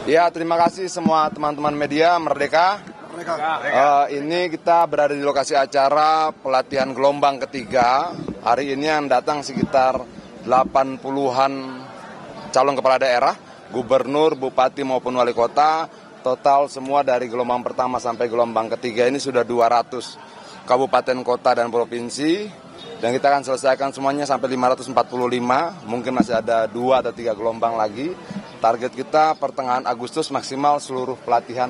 Ya, terima kasih semua teman-teman media Merdeka. Ini kita berada di lokasi acara pelatihan gelombang ketiga. Hari ini yang datang sekitar 80-an calon kepala daerah, gubernur, bupati maupun wali kota. Total semua dari gelombang pertama sampai gelombang ketiga ini sudah 200 kabupaten, kota, dan provinsi. Dan kita akan selesaikan semuanya sampai 545, mungkin masih ada 2 atau 3 gelombang lagi. Target kita pertengahan Agustus maksimal seluruh pelatihan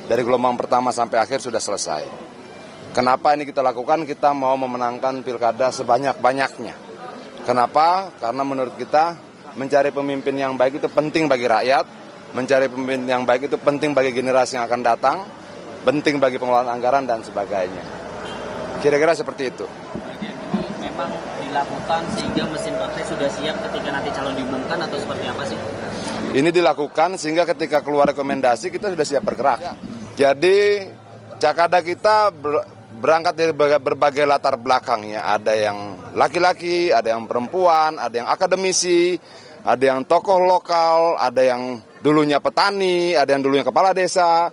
dari gelombang pertama sampai akhir sudah selesai. Kenapa ini kita lakukan? Kita mau memenangkan pilkada sebanyak-banyaknya. Kenapa? Karena menurut kita mencari pemimpin yang baik itu penting bagi rakyat, mencari pemimpin yang baik itu penting bagi generasi yang akan datang, penting bagi pengelolaan anggaran dan sebagainya. Kira-kira seperti itu. Memang dilakukan sehingga mesin partai sudah siap ketika nanti calon diumumkan atau seperti apa sih? Ini dilakukan sehingga ketika keluar rekomendasi kita sudah siap bergerak. Jadi Cakada kita berangkat dari berbagai latar belakangnya. Ada yang laki-laki, ada yang perempuan, ada yang akademisi, ada yang tokoh lokal, ada yang dulunya petani, ada yang dulunya kepala desa,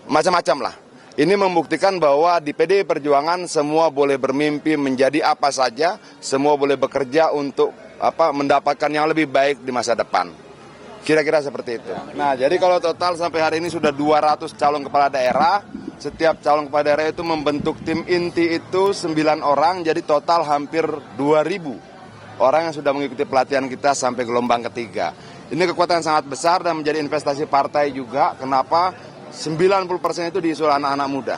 macam-macam lah. Ini membuktikan bahwa di PDI Perjuangan semua boleh bermimpi menjadi apa saja, semua boleh bekerja untuk mendapatkan yang lebih baik di masa depan. Kira-kira seperti itu. Nah, jadi kalau total sampai hari ini sudah 200 calon kepala daerah. Setiap calon kepala daerah itu membentuk tim inti itu 9 orang, jadi total hampir 2.000 orang yang sudah mengikuti pelatihan kita sampai gelombang ketiga. Ini kekuatan sangat besar dan menjadi investasi partai juga. Kenapa? 90% itu diisi oleh anak-anak muda.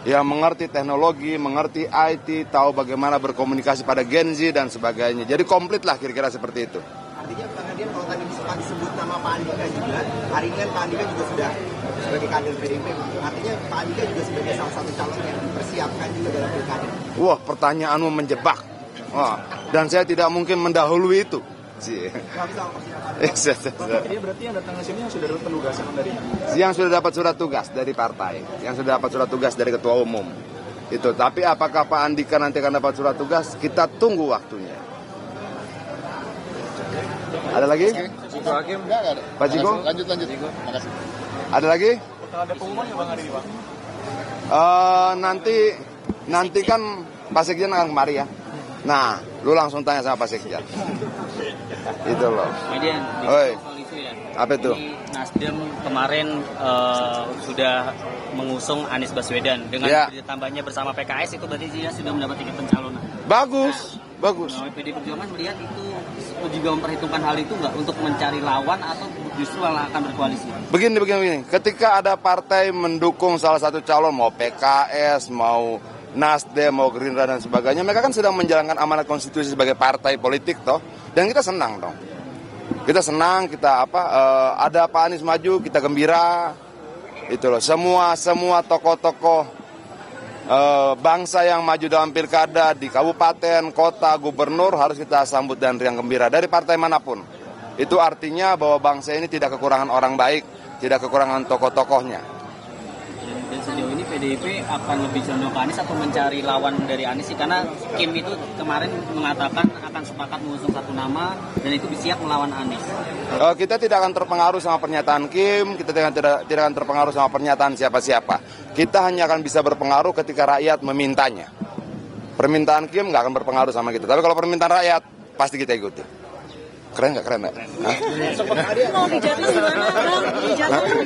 Yang mengerti teknologi, mengerti IT, tahu bagaimana berkomunikasi pada Gen Z dan sebagainya. Jadi komplit lah kira-kira seperti itu. Artinya Pak Adian, kalau tadi sempat disebut nama Pak Andika juga, hari ini kan Pak Andika juga sudah sebagai kader PDIP, artinya Pak Andika juga sebagai salah satu calon yang dipersiapkan juga dalam pilkada. Wah, pertanyaanmu menjebak. Wah, dan saya tidak mungkin mendahului itu. Jadi berarti yang datang ke sini yang sudah dapat penugasan dari yang sudah dapat surat tugas dari partai, yang sudah dapat surat tugas dari ketua umum. Itu. Tapi apakah Pak Andika nanti akan dapat surat tugas? Kita tunggu waktunya. Ada lagi? Ciko Hakim? Enggak ada. Pak Ciko? Lanjut. Makasih. Ada lagi? ada pengumuman ya Bang hari ini, Pak? Nanti kan Pak Sekjen akan kemari ya. Nah, lu langsung tanya sama Pak Sekjen. Itu loh. Kemudian Oi. soal isu ya. Apa itu? Ini Nasdem kemarin sudah mengusung Anies Baswedan dengan ditambahnya bersama PKS, itu berarti dia sudah mendapat tiket pencalonan. Bagus. PDI Perjuangan melihat itu juga memperhitungkan hal itu nggak untuk mencari lawan atau justru malah akan berkoalisi? Begini. Ketika ada partai mendukung salah satu calon, mau PKS, mau Nasdem, mau Gerindra dan sebagainya, mereka kan sedang menjalankan amanat konstitusi sebagai partai politik toh, dan kita senang dong. Kita senang, ada Pak Anies maju, kita gembira. Itu loh, semua tokoh-tokoh bangsa yang maju dalam pilkada di kabupaten, kota, gubernur harus kita sambut dan riang gembira dari partai manapun. Itu artinya bahwa bangsa ini tidak kekurangan orang baik, tidak kekurangan tokoh-tokohnya. Dan sejauh ini PDIP akan lebih condong ke Anies atau mencari lawan dari Anies sih? Karena Kim itu kemarin mengatakan akan sepakat mengusung satu nama dan itu siap melawan Anies. Kita tidak akan terpengaruh sama pernyataan Kim, kita tidak akan terpengaruh sama pernyataan siapa-siapa. Kita hanya akan bisa berpengaruh ketika rakyat memintanya. Permintaan Kim nggak akan berpengaruh sama kita, tapi kalau permintaan rakyat pasti kita ikuti. Keren nggak? Kalau di Jateng gimana? Di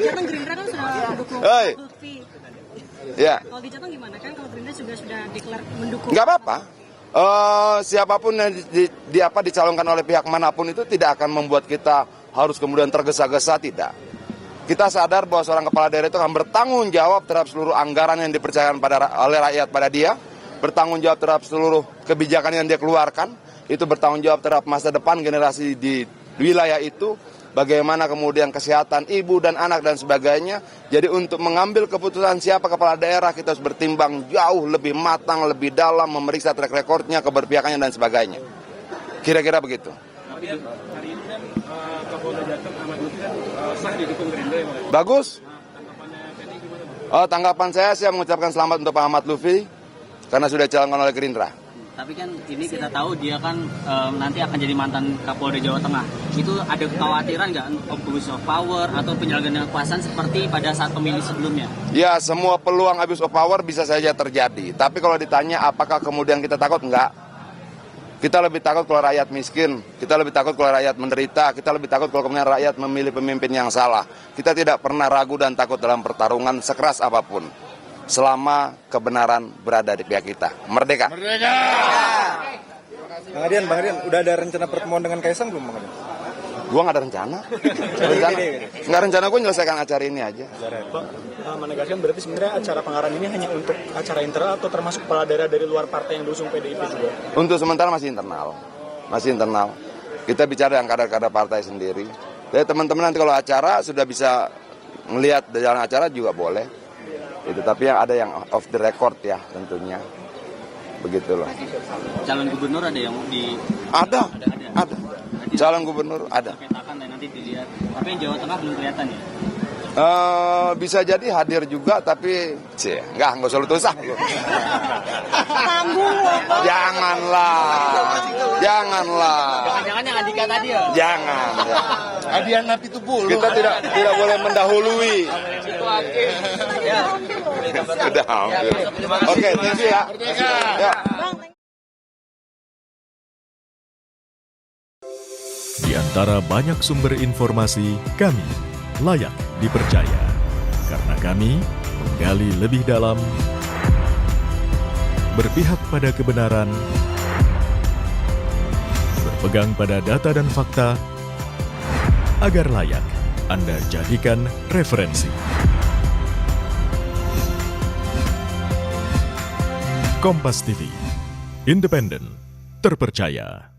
Jateng Gerindra kan sudah mendukung Lutfi. Ya. Kalau di Jateng gimana? Kan kalau Gerindra juga sudah declare mendukung. Nggak apa-apa. Siapapun yang dicalonkan oleh pihak manapun itu tidak akan membuat kita harus kemudian tergesa-gesa, tidak. Kita sadar bahwa seorang kepala daerah itu akan bertanggung jawab terhadap seluruh anggaran yang dipercayakan oleh rakyat pada dia, bertanggung jawab terhadap seluruh kebijakan yang dia keluarkan, itu bertanggung jawab terhadap masa depan generasi di wilayah itu, bagaimana kemudian kesehatan ibu dan anak dan sebagainya. Jadi untuk mengambil keputusan siapa kepala daerah, kita harus bertimbang jauh lebih matang, lebih dalam, memeriksa track recordnya, keberpihakannya dan sebagainya. Kira-kira begitu. Hari ini kan Kapolda Jateng Ahmad Lutfi kan sah didukung Gerindra ya Pak? Bagus. Tanggapannya PDI gimana? Tanggapan saya mengucapkan selamat untuk Pak Ahmad Lutfi karena sudah dicalonkan oleh Gerindra. Tapi kan ini kita tahu dia kan nanti akan jadi mantan Kapolda Jawa Tengah. Itu ada kekhawatiran nggak abuse of power atau penyalahgunaan kekuasaan seperti pada saat pemilih sebelumnya? Ya, semua peluang abuse of power bisa saja terjadi. Tapi kalau ditanya apakah kemudian kita takut, enggak. Kita lebih takut kalau rakyat miskin, kita lebih takut kalau rakyat menderita, kita lebih takut kalau kemudian rakyat memilih pemimpin yang salah. Kita tidak pernah ragu dan takut dalam pertarungan sekeras apapun. Selama kebenaran berada di pihak kita. Merdeka! Merdeka! Bang Adian, udah ada rencana pertemuan dengan Kaisang belum, Bang Adian? Gua nggak ada rencana. Nggak rencana, gue menyelesaikan acara ini aja. Pak, menegaskan berarti sebenarnya acara pengarahan ini hanya untuk acara internal atau termasuk kepala daerah dari luar partai yang diusung PDIP juga? Untuk sementara masih internal. Masih internal. Kita bicara dengan kader-kader partai sendiri. Jadi teman-teman nanti kalau acara sudah bisa melihat di dalam acara juga boleh. Itu, tapi yang ada yang off the record ya tentunya. Begitu loh. Calon gubernur ada yang di... Ada. Calon gubernur ada. Petakan dan nanti dilihat. Tapi yang Jawa Tengah belum kelihatan ya? Bisa jadi hadir juga, tapi enggak usah lu tusah. Janganlah. Jangan-jangan yang Andika tadi ya? Jangan. Adian napi itu bulu. Kita tidak boleh mendahului. Sudah hampir. Oke, thank you ya. Ya. Di antara banyak sumber informasi, kami layak dipercaya. Karena kami menggali lebih dalam, berpihak pada kebenaran, berpegang pada data dan fakta, agar layak Anda jadikan referensi. Kompas TV, independen, terpercaya.